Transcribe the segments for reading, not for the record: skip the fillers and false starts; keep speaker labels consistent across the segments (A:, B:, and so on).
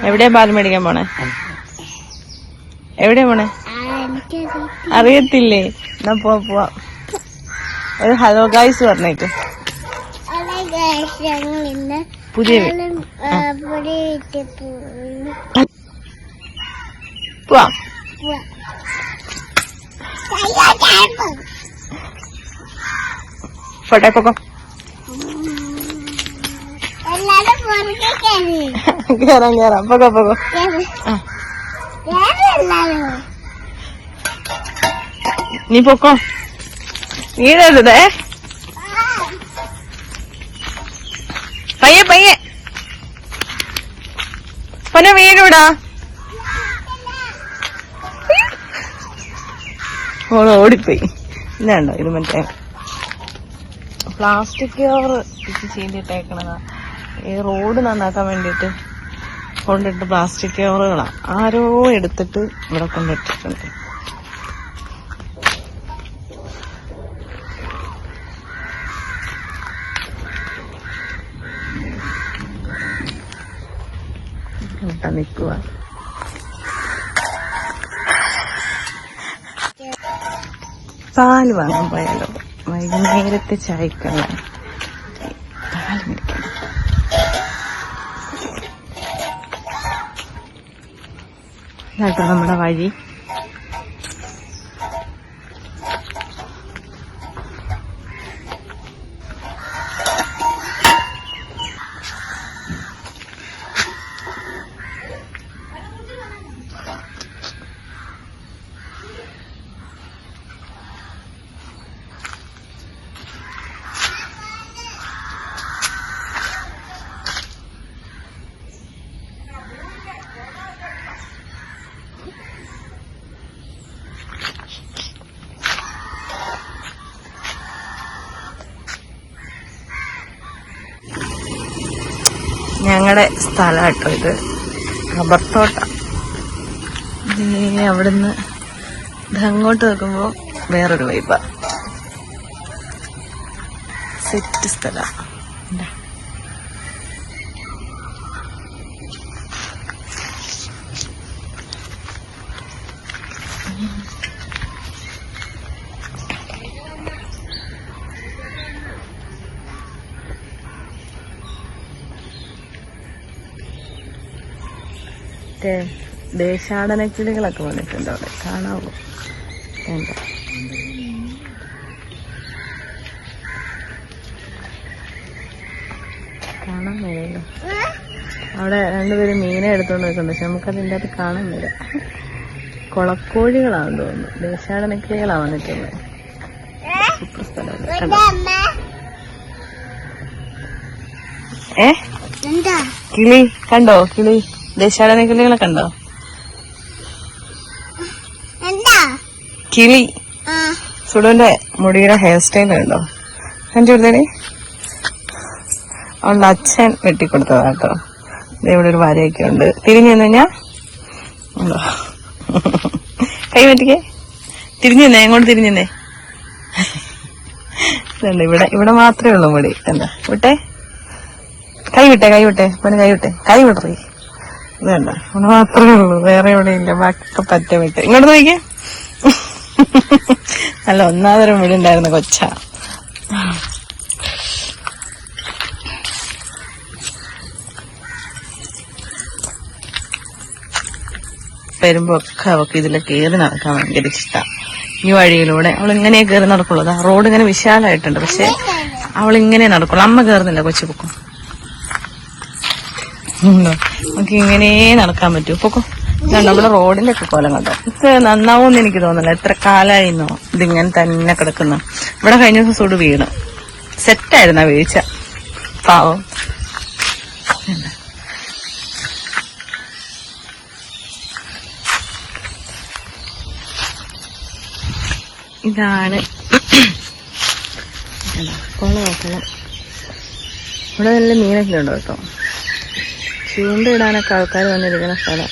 A: എവിടെയാ പാല് മേടിക്കാൻ പോണേ? എവിടെയാ പോണേ? അറിയത്തില്ലേ? എന്നാ പോവാ. ഒരു ഹലോ ഗൈസ് പറഞ്ഞേക്ക്. പുതിയ പോവാ. ഫോട്ടോ പൊക്കോ. കേറാം പൊക്കോ. നീ പൊക്കോ, വീഴരുതേ. പയ്യെ പൊന്നെ വീഴൂടാ. ഓടിപ്പോയി. ഇതുണ്ടോ, ഇത് മറ്റേ പ്ലാസ്റ്റിക് കവർ ഇത് ചെയ്തിട്ടേക്കണതാ. ഈ റോഡ് നന്നാക്കാൻ വേണ്ടിയിട്ട് കൊണ്ടിട്ട് പ്ലാസ്റ്റിക് കവറുകളാ ആരോ എടുത്തിട്ട് ഇവിടെ കൊണ്ടിട്ടിട്ടുണ്ട്. നിൽക്കുക. പാല് വാങ്ങാൻ പോയാലോ? വൈകുന്നേരത്തെ ചായക്കുള്ള പാല് മേടിക്കണം. ഇതാട്ടോ നമ്മുടെ വഴി. ഞങ്ങളുടെ സ്ഥലം കേട്ടോ ഇത്, റബ്ബർ തോട്ടം. അവിടുന്ന് അങ്ങോട്ട് നോക്കുമ്പോ വേറൊരു വൈബാ. സെറ്റ് സ്ഥലം. ദേശാടന കിളികളൊക്കെ വന്നിട്ടുണ്ട് അവിടെ, കാണാവോ? എന്താ കാണാൻ വരില്ല. അവിടെ രണ്ടുപേരും മീനെ എടുത്തോണ്ട് നിൽക്കുന്നുണ്ട്, പക്ഷെ നമുക്കതിൻ്റെ അകത്ത് കാണാൻ വരില്ല. കുളക്കോഴികളാണെന്ന് തോന്നുന്നു, ദേശാടന കിളികളാ വന്നിട്ടുള്ളത്. സൂപ്പർ സ്ഥലമല്ലേ. കിളി കണ്ടോ? കിളി, ദേശാടന കിളികളെ കണ്ടോ? കിളി. സുഡുവിന്റെ മുടിയുടെ ഹെയർ സ്റ്റൈൽ കണ്ടോ? കണ്ടുകൊടുത്തേ. അവളുടെ അച്ഛൻ വെട്ടിക്കൊടുത്തതാ കേട്ടോ. ഇവിടെ ഒരു വരയൊക്കെ ഉണ്ട്. തിരിഞ്ഞു കഴിഞ്ഞാ ഉണ്ടോ? കൈ പറ്റിക്കേ. തിരിഞ്ഞേ, അങ്ങോട്ട് തിരിഞ്ഞേ. ഇവിടെ മാത്രമേ ഉള്ളൂ മുടി. എന്താ വിട്ടെ, കൈ വിട്ടെ പിന്നെ കൈ വിടറി. ഇതല്ല, ഇവിടെ മാത്രമേ ഉള്ളൂ, വേറെ എവിടെ ഇല്ല. ബാക്കി പറ്റ വിട്ടെ. ഇങ്ങോട്ട് നോക്കിക്കേ. അല്ല, ഒന്നാമതൊരു മുടി ഉണ്ടായിരുന്ന കൊച്ച. വരുമ്പോ ഒക്കെ അവക്ക് ഇതിലെ കയറി നടക്കാൻ ഭയങ്കര ഇഷ്ടം. ഈ വഴിയിലൂടെ അവളിങ്ങനെ കയറി നടക്കുള്ളൂ. റോഡ് ഇങ്ങനെ വിശാലമായിട്ടുണ്ട്, പക്ഷെ അവളിങ്ങനെ നടക്കുള്ളൂ. അമ്മ കയറുന്നില്ല, കൊച്ചു പൊക്കും. നമുക്ക് ഇങ്ങനെ നടക്കാൻ പറ്റൂ. പൊക്കോ. നമ്മുടെ റോഡിന്റെ ഒക്കെ കോലം കണ്ടോ? ഇത് നന്നാവൂന്ന് എനിക്ക് തോന്നുന്നില്ല. എത്ര കാലായിന്നോ ഇതിങ്ങനെ തന്നെ കിടക്കുന്നു. ഇവിടെ കഴിഞ്ഞ ദിവസം സുട് വീണ് സെറ്റായിരുന്ന വീഴ്ച. പാവം. ഇതാണ് കുളം. ഇവിടെ നല്ല മീനൊക്കെ ഉണ്ടോ കേട്ടോ. ചൂണ്ടയിടാനൊക്കെ ആൾക്കാർ വന്നിരിക്കുന്ന സ്ഥലം.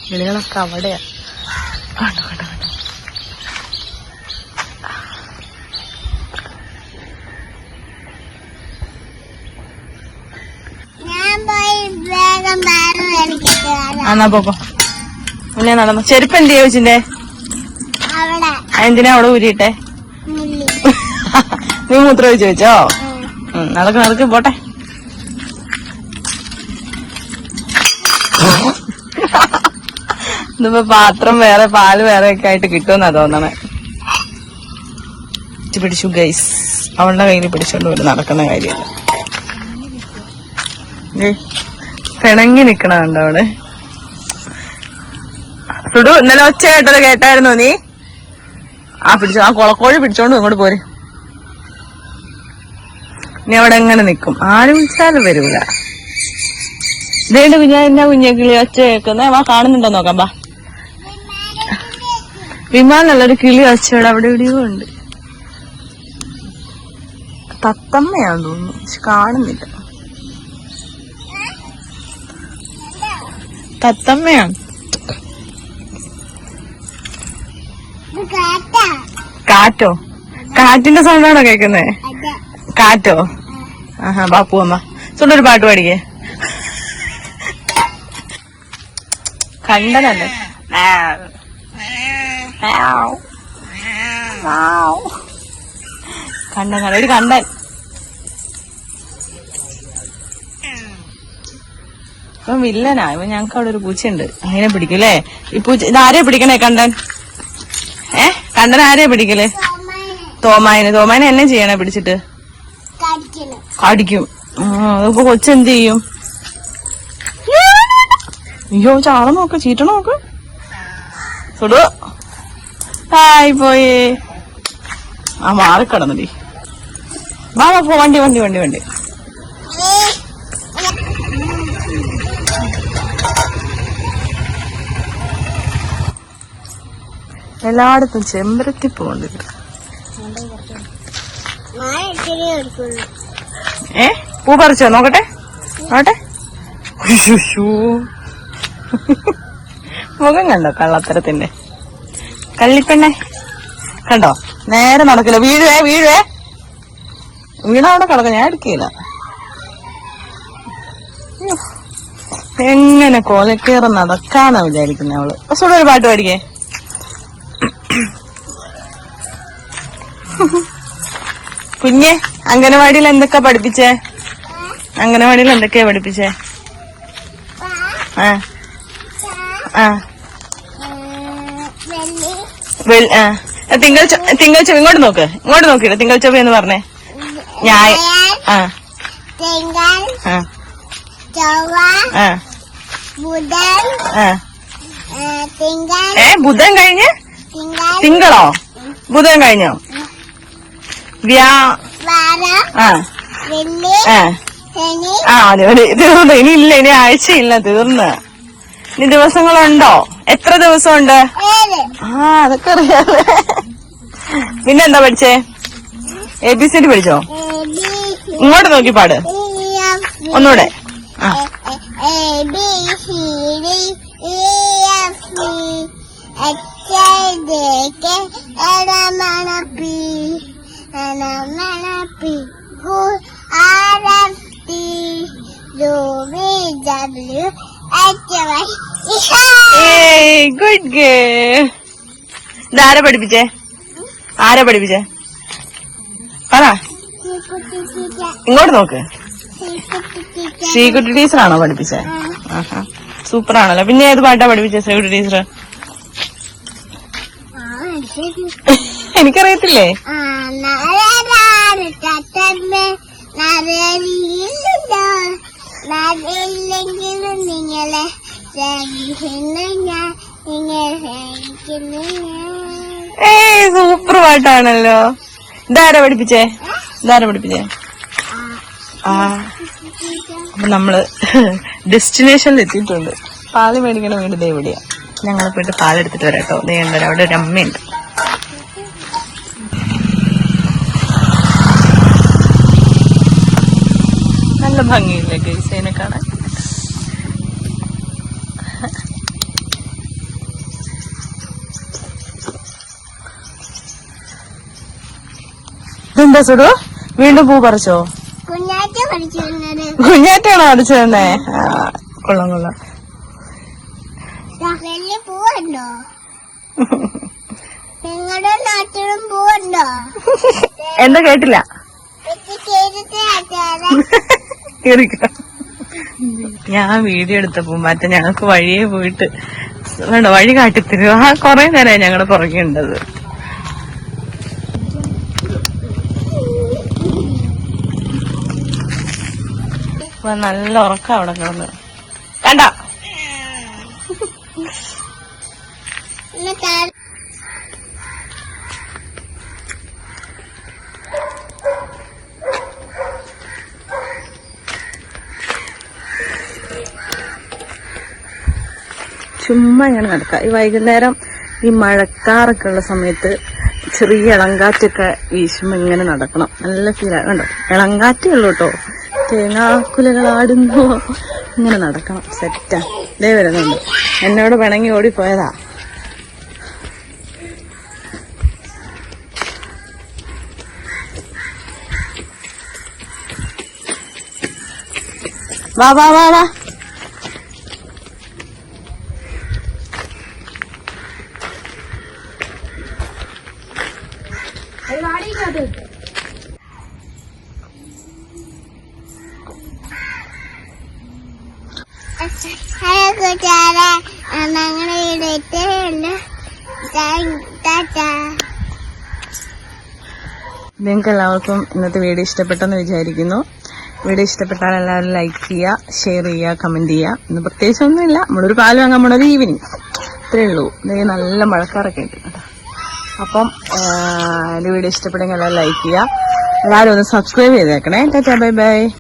A: കിളികളൊക്കെ അവിടെയാ. കണ്ടോ എന്നാ പോക്കോ. മുന്നേ നടന്നു. ചെരുപ്പ് എന്ത് ചോദിച്ചിന്റെ? എന്തിനാ അവിടെ ഊരിയിട്ടെ? നീ മൂത്രം ഒഴിച്ച് വെച്ചോ? നടക്ക് പോട്ടെ. ഇതിപ്പോ പാത്രം വേറെ പാല് വേറെ ഒക്കെ ആയിട്ട് കിട്ടുമെന്നാ തോന്നണേ. പിടിച്ചു ഗൈസ്, അവളുടെ കയ്യിൽ പിടിച്ചോണ്ട് വരും. നടക്കുന്ന കാര്യമല്ല. പിണങ്ങി നിക്കണുണ്ടോ അവിടെ? സുഡു ഇന്നലെ ഒച്ച കേട്ടത് കേട്ടായിരുന്നോ നീ? പിടിച്ചോ, ആ കുളക്കോഴി പിടിച്ചോണ്ട് ഇങ്ങോട്ട് പോര്. നീ അവിടെ എങ്ങനെ നിക്കും? ആര് വിളിച്ചാലും വരൂല. ഇതേണ്ട് എന്നാ കുഞ്ഞക്കിളി ഒച്ച കേൾക്കുന്നേ? വാ, കാണുന്നുണ്ടോ നോക്കാം. ബാ, വിമാനുള്ളൊരു കിളി ഒച്ചയുടെ അവിടെ എവിടെയോ ഉണ്ട്. തത്തമ്മയാന്ന് തോന്നുന്നു, പക്ഷെ കാണുന്നില്ല. തത്തമ്മയാണ്. കാറ്റോ? കാറ്റിന്റെ സൗണ്ടാണോ കേക്കുന്നേ? കാറ്റോ? ആഹാ, ബാപ്പു അമ്മ സ്വന്തം പാട്ട് പാടിക്കേ. കണ്ടനല്ലേ? കണ്ടൻ, ഒരു കണ്ടൻ. ഇപ്പൊ വില്ലനാ ഇവ. ഞങ്ങക്ക് അവിടെ ഒരു പൂച്ചയുണ്ട്, അതിനെ പിടിക്കൂലേ? ഈ പൂച്ച ഇതാരെയാ പിടിക്കണേ? കണ്ടൻ. കണ്ടൻ ആരെയാ പിടിക്കല്? തോമായിനെ എന്നെ ചെയ്യണേ പിടിച്ചിട്ട്? കടിക്കും. അതിപ്പോ കൊച്ചെന്ത് ചെയ്യും? അയ്യോ, ചാള നോക്ക്, ചീറ്റ നോക്ക്. സുഡു ഹായ് പോയേ. മാറിക്കടന്നടി. വാ പോ, വണ്ടി. എല്ലായിടത്തും ചെമ്പരത്തി പോകണ്ടില്ല. പൂ പറിച്ചോ? നോക്കട്ടെ. മുഖം കണ്ടോ കള്ളത്തരത്തിന്റെ? കള്ളിപ്പെണ്ണെ കണ്ടോ? നേരെ നടക്കില്ല. വീണവിടെ കിടക്ക. ഞാൻ എടുക്കില്ല. എങ്ങനെ കോലക്കേറ് നടക്കാന്നാ വിചാരിക്കുന്ന അവള്. കുറച്ചുകൂടെ ഒരു പാട്ട് പാടിക്കേ. കുഞ്ഞെ, അംഗനവാടിയിൽ എന്തൊക്കെയാ പഠിപ്പിച്ചേ? തിങ്കൾ ചൊവ്വ. ഇങ്ങോട്ട് നോക്കില്ല. തിങ്കൾ ചൊവ്വ എന്ന് പറഞ്ഞേ. ബുധൻ കഴിഞ്ഞ് തിങ്കളോ? ബുധൻ കഴിഞ്ഞോ? തീർന്നു. ഇനി ആഴ്ചയില്ല, തീർന്ന്. ഇനി ദിവസങ്ങളുണ്ടോ? എത്ര ദിവസമുണ്ട്? അതൊക്കെ അറിയാതെ. പിന്നെന്താ പഠിച്ചേ? ABCD പഠിച്ചോ? ഇങ്ങോട്ട് നോക്കി പാട് ഒന്നൂടെ. Good girl. ഇതാരാ പഠിപ്പിച്ചേ? പറ. ഇങ്ങോട്ട് നോക്ക്. ശ്രീകുട്ടി ടീച്ചറാണോ പഠിപ്പിച്ചേ? സൂപ്പറാണല്ലോ. പിന്നെ ഏത് പാട്ടാ പഠിപ്പിച്ചേ ശ്രീകുട്ടി ടീച്ചർ? എനിക്കറിയത്തില്ലേ. നിങ്ങളെ സൂപ്പർ പാട്ടാണല്ലോ. ഇതാരാ പഠിപ്പിച്ചേ? അപ്പൊ നമ്മള് ഡെസ്റ്റിനേഷനിൽ എത്തിയിട്ടുണ്ട്. പാല് മേടിക്കണ വീട് ദേ എവിടെയാ. ഞങ്ങൾ പോയിട്ട് പാലെടുത്തിട്ട് വരാട്ടോ. ദേ ഉണ്ടല്ലോ, അവിടെ ഒരു അമ്മയുണ്ട്. നല്ല ഭംഗിയില്ലേ ഗൈസ് അതിനെ കാണാൻ? ഇതെന്താ സുഡു, വീണ്ടും പൂ പറിച്ചോ? കുഞ്ഞാറ്റാണോ പറിച്ചു തന്നെ? കൊള്ളാം.
B: പോവണ്ടോ? നിങ്ങളുടെ നാട്ടിലും പോവണ്ടോ?
A: എന്താ കേട്ടില്ല? ഞാൻ വീഡിയോ എടുത്തപ്പോ മറ്റേ ഞങ്ങൾക്ക് വഴിയെ പോയിട്ട് വേണ്ട വഴി കാട്ടിത്തരും. ആ കൊറേ നേരമായി ഞങ്ങളുടെ പുറകെ ഉണ്ടത്. നല്ല ഉറക്കം അവിടെ കിടന്ന് കണ്ട. ചുമ്മാ ഇങ്ങനെ നടക്കാം. ഈ വൈകുന്നേരം ഈ മഴക്കാറൊക്കെ ഉള്ള സമയത്ത് ചെറിയ ഇളങ്കാറ്റൊക്കെ വീശുമ്പോ ഇങ്ങനെ നടക്കണം. നല്ല ഫീലാണ്. കണ്ടോ, ഇളങ്കാറ്റേ ഉള്ളൂ കേട്ടോ. തേങ്ങാക്കുലകളാടുമ്പോ ഇങ്ങനെ നടക്കണം. സെറ്റാ. ദേ വരുന്നുണ്ട്. എന്നോട് പിണങ്ങി ഓടിപ്പോയതാ. വാ വാ വാ വാ.
B: ഹലോ കൂട്ടുകാരെ, ഞങ്ങളുടെ വീഡിയോ
A: നിങ്ങൾക്ക് എല്ലാവർക്കും ഇന്നത്തെ വീഡിയോ ഇഷ്ടപ്പെട്ടെന്ന് വിചാരിക്കുന്നു. വീഡിയോ ഇഷ്ടപ്പെട്ടാൽ എല്ലാവരും ലൈക്ക് ചെയ്യുക, ഷെയർ ചെയ്യുക, കമന്റ് ചെയ്യുക. ഇന്ന് പ്രത്യേകിച്ചൊന്നുമില്ല. നമ്മളൊരു പാല് വാങ്ങാൻ പോണൊരു ഈവനിങ്, അത്രേ ഉള്ളൂ. നല്ല മഴക്കാറൊക്കെ ഉണ്ട് കേട്ടോ. അപ്പം എന്റെ വീഡിയോ ഇഷ്ടപ്പെട്ടെങ്കിൽ എല്ലാവരും ലൈക്ക് ചെയ്യുക. എല്ലാവരും ഒന്ന് സബ്സ്ക്രൈബ് ചെയ്തേക്കണേ. Tata, bye bye.